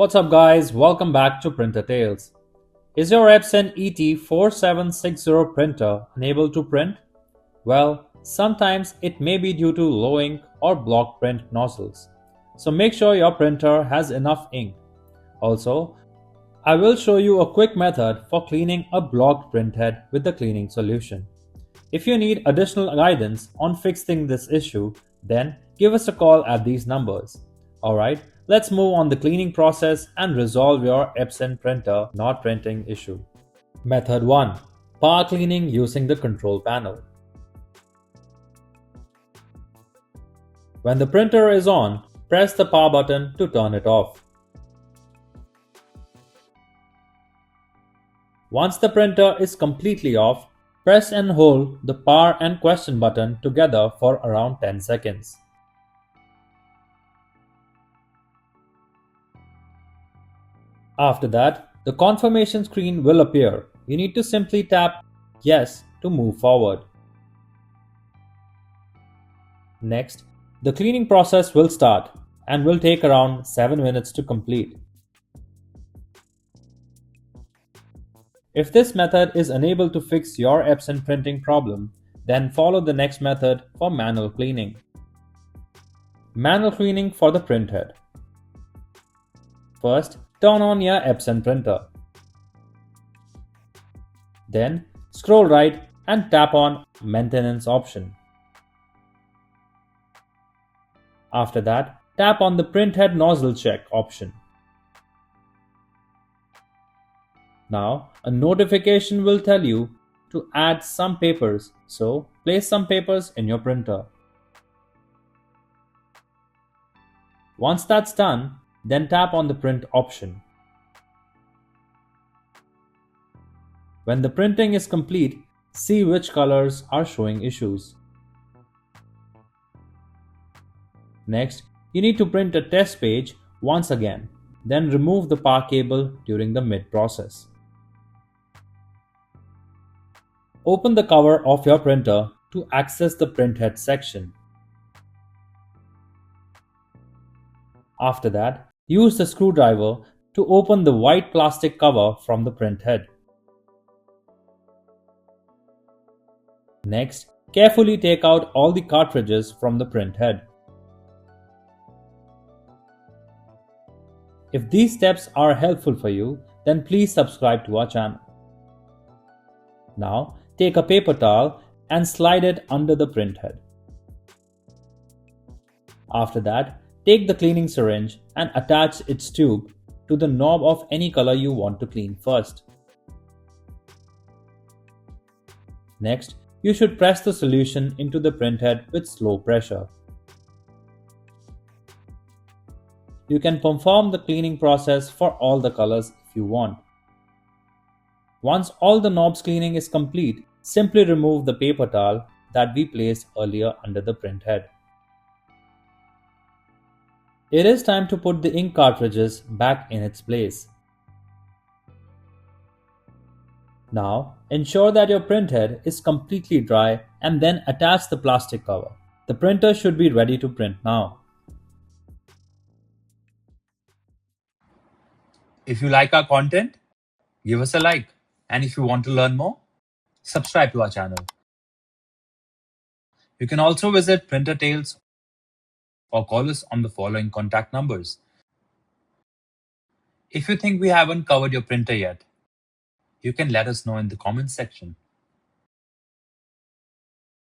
What's up guys, welcome back to Printer Tales. Is your Epson ET 4760 printer unable to print? Well, sometimes it may be due to low ink or blocked print nozzles. So make sure your printer has enough ink. Also, I will show you a quick method for cleaning a blocked printhead with the cleaning solution. If you need additional guidance on fixing this issue, then give us a call at these numbers. Alright, let's move on the cleaning process and resolve your Epson printer not printing issue. Method 1. Power cleaning using the control panel. When the printer is on, press the power button to turn it off. Once the printer is completely off, press and hold the power and question button together for around 10 seconds. After that, the confirmation screen will appear. You need to simply tap Yes to move forward. Next, the cleaning process will start and will take around 7 minutes to complete. If this method is unable to fix your Epson printing problem, then follow the next method for manual cleaning. Manual cleaning for the printhead. First, turn on your Epson printer. Then, scroll right and tap on Maintenance option. After that, tap on the Printhead Nozzle Check option. Now, a notification will tell you to add some papers, so place some papers in your printer. Once that's done, then tap on the Print option. When the printing is complete, see which colors are showing issues. Next, you need to print a test page once again, then remove the power cable during the mid-process. Open the cover of your printer to access the printhead section. After that, use the screwdriver to open the white plastic cover from the printhead. Next, carefully take out all the cartridges from the printhead. If these steps are helpful for you, then please subscribe to our channel. Now, take a paper towel and slide it under the printhead. After that, take the cleaning syringe and attach its tube to the knob of any color you want to clean first. Next, you should press the solution into the printhead with slow pressure. You can perform the cleaning process for all the colors if you want. Once all the knobs cleaning is complete, simply remove the paper towel that we placed earlier under the printhead. It is time to put the ink cartridges back in its place. Now, ensure that your printhead is completely dry and then attach the plastic cover. The printer should be ready to print now. If you like our content, give us a like. And if you want to learn more, subscribe to our channel. You can also visit Printer Tales or call us on the following contact numbers. If you think we haven't covered your printer yet, you can let us know in the comments section.